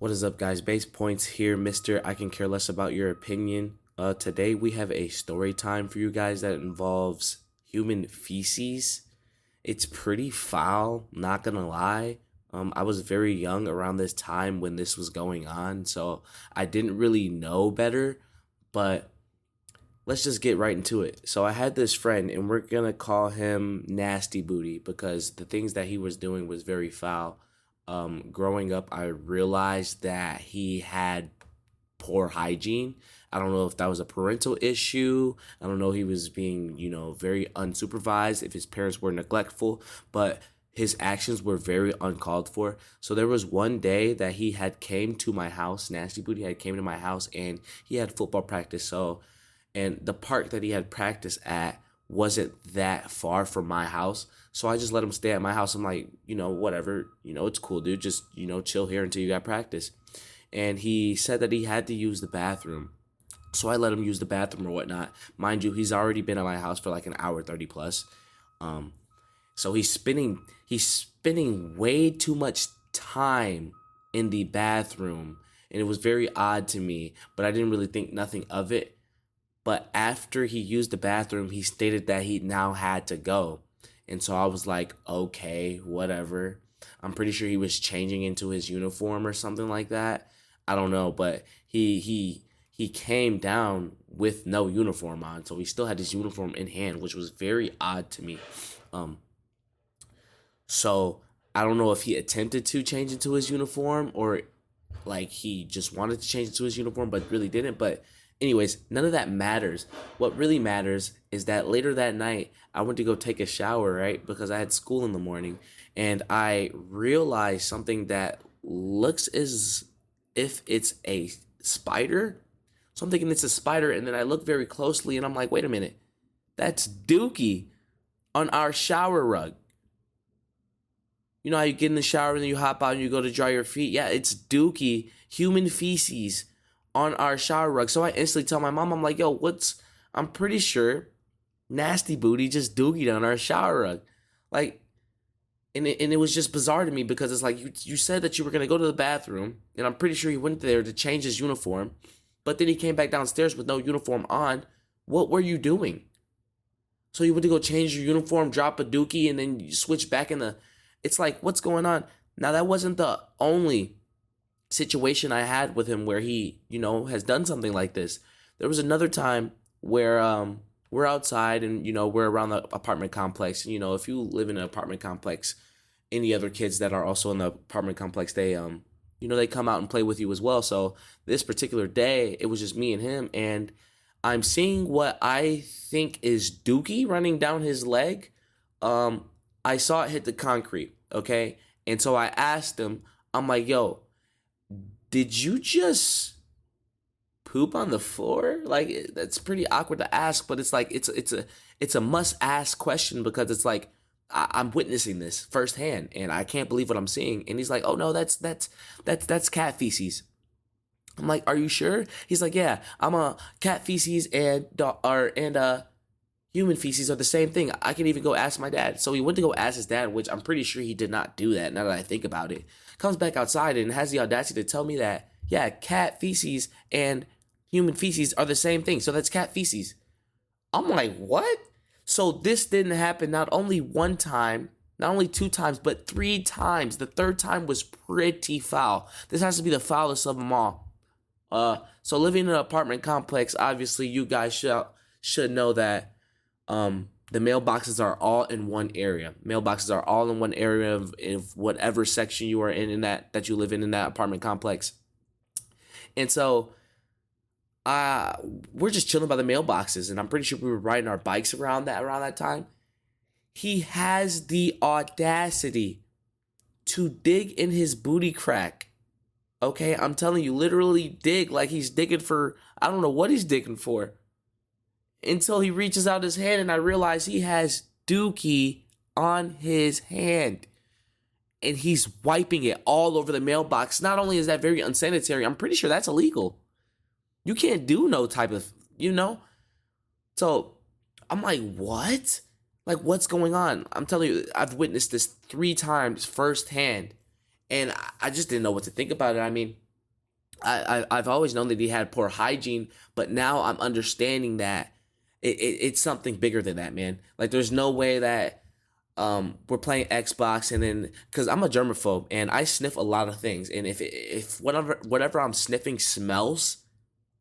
What is up, guys? Base Points here, Mr. I can care less about your opinion. Today we have a story time for you guys that involves human feces. It's pretty foul, not gonna lie. I was very young around this time when this was going on, so I didn't really know better, but let's just get right into it. So I had this friend, and we're gonna call him Nasty Booty because the things that he was doing was very foul. Growing up, I realized that he had poor hygiene. I don't know if that was a parental issue. I don't know if he was being, very unsupervised, if his parents were neglectful, but his actions were very uncalled for. So there was one day that he had came to my house, Nasty Booty had came to my house, and he had football practice. And the park that he had practice at wasn't that far from my house. So I just let him stay at my house. I'm like, whatever, it's cool, dude. Just, chill here until you got practice. And he said that he had to use the bathroom. So I let him use the bathroom or whatnot. Mind you, he's already been at my house for like an hour 30 plus. So he's spending way too much time in the bathroom. And it was very odd to me, but I didn't really think nothing of it. But after he used the bathroom, he stated that he now had to go. And so I was like, okay, whatever. I'm pretty sure he was changing into his uniform or something like that. I don't know, but he came down with no uniform on. So he still had his uniform in hand, which was very odd to me. Um so I don't know if he attempted to change into his uniform or like he just wanted to change into his uniform but really didn't. But anyways, none of that matters. What really matters is that later that night I went to go take a shower, right? Because I had school in the morning, and I realized something that looks as if it's a spider. So I'm thinking it's a spider, and then I look very closely and I'm like, wait a minute, that's Dookie on our shower rug. You know how you get in the shower and then you hop out and you go to dry your feet? Yeah, it's Dookie, human feces on our shower rug. So I instantly tell my mom, I'm like, yo, I'm pretty sure Nasty Booty just dookied on our shower rug. Like, and it was just bizarre to me because it's like, you said that you were going to go to the bathroom, and I'm pretty sure he went there to change his uniform, but then he came back downstairs with no uniform on. What were you doing? So you went to go change your uniform, drop a dookie, and then you switch back in the... It's like, what's going on? Now, that wasn't the only situation I had with him where he, has done something like this. There was another time where we're outside and, we're around the apartment complex. And, if you live in an apartment complex, any other kids that are also in the apartment complex, they come out and play with you as well. So this particular day, it was just me and him, and I'm seeing what I think is Dookie running down his leg. I saw it hit the concrete, okay? And so I asked him, I'm like, yo, did you just poop on the floor? Like, that's pretty awkward to ask, but it's like it's a must ask question because it's like I'm witnessing this firsthand and I can't believe what I'm seeing. And he's like, oh no, that's cat feces. I'm like, are you sure? He's like, yeah, I'm a cat feces and human feces are the same thing. I can even go ask my dad. So he went to go ask his dad, which I'm pretty sure he did not do that now that I think about it. Comes back outside and has the audacity to tell me that, yeah, cat feces and human feces are the same thing. So that's cat feces. I'm like, what? So this didn't happen not only one time, not only two times, but three times. The third time was pretty foul. This has to be the foulest of them all. So living in an apartment complex, obviously you guys should know that the mailboxes are all in one area. Mailboxes are all in one area of whatever section you are in that you live in that apartment complex. And so we're just chilling by the mailboxes, and I'm pretty sure we were riding our bikes around that time. He has the audacity to dig in his booty crack. Okay, I'm telling you, literally dig like he's digging for, I don't know what he's digging for. Until he reaches out his hand and I realize he has Dookie on his hand. And he's wiping it all over the mailbox. Not only is that very unsanitary, I'm pretty sure that's illegal. You can't do no type of, So I'm like, what? Like, what's going on? I'm telling you, I've witnessed this 3 times firsthand. And I just didn't know what to think about it. I mean, I've always known that he had poor hygiene, but now I'm understanding that it's something bigger than that, man. Like there's no way that we're playing Xbox and then because I'm a germaphobe and I sniff a lot of things, and if whatever I'm sniffing smells,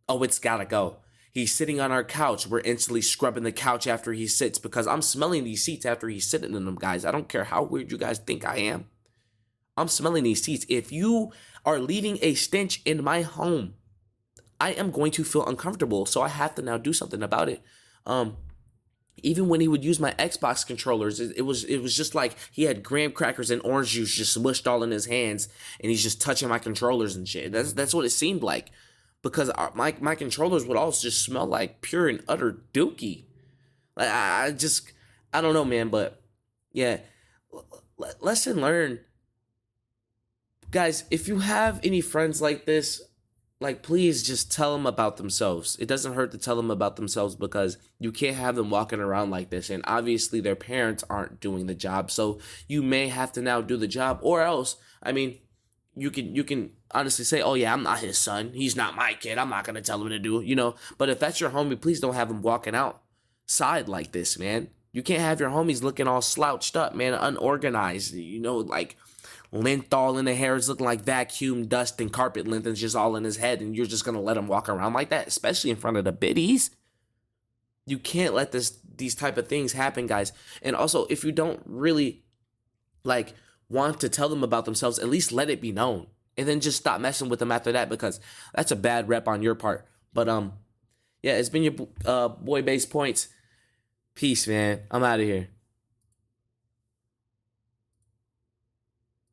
oh, it's gotta go. He's sitting on our couch. We're instantly scrubbing the couch after he sits because I'm smelling these seats after he's sitting in them, guys. I don't care how weird you guys think I am. I'm smelling these seats. If you are leaving a stench in my home, I am going to feel uncomfortable. So I have to now do something about it. Um, Even when he would use my Xbox controllers, it was just like he had graham crackers and orange juice just smushed all in his hands, and he's just touching my controllers and shit. That's what it seemed like, because my controllers would all just smell like pure and utter dookie. Like I don't know, man, but yeah, lesson learned, guys. If you have any friends like this, like please just tell them about themselves. It doesn't hurt to tell them about themselves because you can't have them walking around like this, and obviously their parents aren't doing the job, so you may have to now do the job, or else, I mean, you can honestly say, oh yeah, I'm not his son, he's not my kid, I'm not gonna tell him to do, but if that's your homie, please don't have him walking outside like this, man. You can't have your homies looking all slouched up, man, unorganized, like lint all in the hair. It's looking like vacuum dust and carpet lint and just all in his head, and you're just gonna let him walk around like that, especially in front of the biddies. You can't let these type of things happen, guys. And also, if you don't really like want to tell them about themselves, at least let it be known, and then just stop messing with them after that, because that's a bad rep on your part. But yeah, it's been your boy Base Points. Peace, man. I'm out of here.